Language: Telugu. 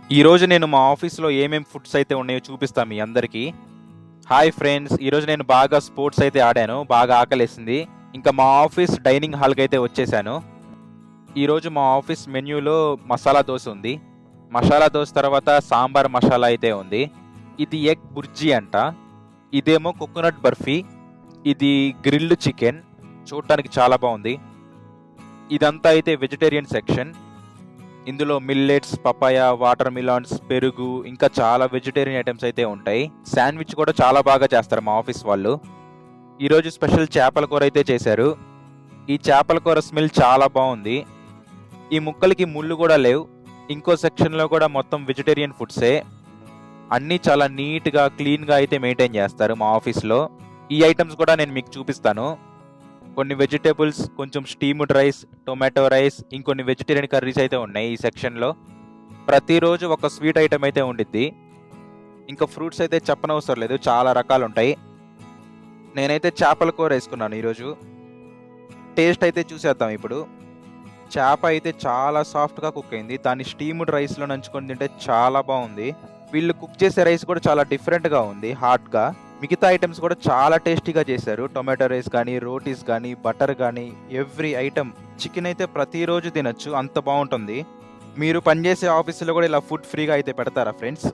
ఈరోజు నేను మా ఆఫీస్‌లో ఏమేం ఫుడ్స్ అయితే ఉన్నాయో చూపిస్తా మీ అందరికీ. Hi friends! ఈరోజు నేను బాగా స్పోర్ట్స్ అయితే ఆడాను. బాగా ఆకలేసింది. ఇంకా మా ఆఫీస్ డైనింగ్ హాల్‌కైతే వచ్చేసాను. ఈరోజు మా ఆఫీస్ మెన్యూలో మసాలా దోస ఉంది. మసాలా దోస తర్వాత సాంబార్ మసాలా అయితే ఉంది. ఇది ఎగ్ బుర్జీ అంట. ఇదేమో కోకోనట్ బర్ఫీ. ఇది గ్రిల్డ్ చికెన్. చూడటానికి చాలా బావుంది. ఇదంతా అయితే వెజిటేరియన్ సెక్షన్. ఇందులో మిల్లెట్స్, పపాయ, వాటర్ మిలాన్స్, పెరుగు ఇంకా చాలా వెజిటేరియన్ ఐటమ్స్ అయితే ఉంటాయి. శాండ్విచ్ కూడా చాలా బాగా చేస్తారు మా ఆఫీస్ వాళ్ళు. ఈరోజు స్పెషల్ చేపల కూర అయితే చేశారు. ఈ చేపల కూర స్మెల్ చాలా బావుంది. ఈ ముక్కలకి ముళ్ళు కూడా లేవు. ఇంకో సెక్షన్‌లో కూడా మొత్తం వెజిటేరియన్ ఫుడ్సే. అన్నీ చాలా నీట్‌గా, క్లీన్‌గా అయితే మెయింటైన్ చేస్తారు మా ఆఫీస్‌లో. ఈ ఐటమ్స్ కూడా నేను మీకు చూపిస్తాను. కొన్ని వెజిటబుల్స్, కొంచెం స్టీమ్డ్ రైస్, టొమాటో రైస్, ఇంకొన్ని వెజిటేరియన్ కర్రీస్ అయితే ఉన్నాయి ఈ సెక్షన్‌లో. ప్రతిరోజు ఒక స్వీట్ ఐటెమ్ అయితే ఉండిద్ది. ఇంకా ఫ్రూట్స్ అయితే చెప్పనవసరం లేదు. చాలా రకాలుంటాయి. నేనైతే చేపల కూర ఏసుకున్నాను ఈరోజు. టేస్ట్ అయితే చూసేద్దాం ఇప్పుడు. చేప అయితే చాలా సాఫ్ట్‌గా కుక్ అయింది. దాన్ని స్టీమ్డ్ రైస్‌లో నంచుకొని తింటే చాలా బావుంది. వీళ్ళు కుక్ చేసే రైస్ కూడా చాలా డిఫరెంట్‌గా ఉంది హాట్‌గా. మిగతా ఐటెమ్స్ కూడా చాలా టేస్టీగా చేశారు. టొమాటో రైస్ గానీ, రోటీస్ గానీ, బటర్ గానీ ఎవ్రీ ఐటెమ్. చికెన్ అయితే ప్రతిరోజు తినొచ్చు. అంత బావుంటుంది. మీరు పనిచేసే ఆఫీస్‌లో కూడా ఇలా ఫుడ్ ఫ్రీగా అయితే పెడతారా ఫ్రెండ్స్?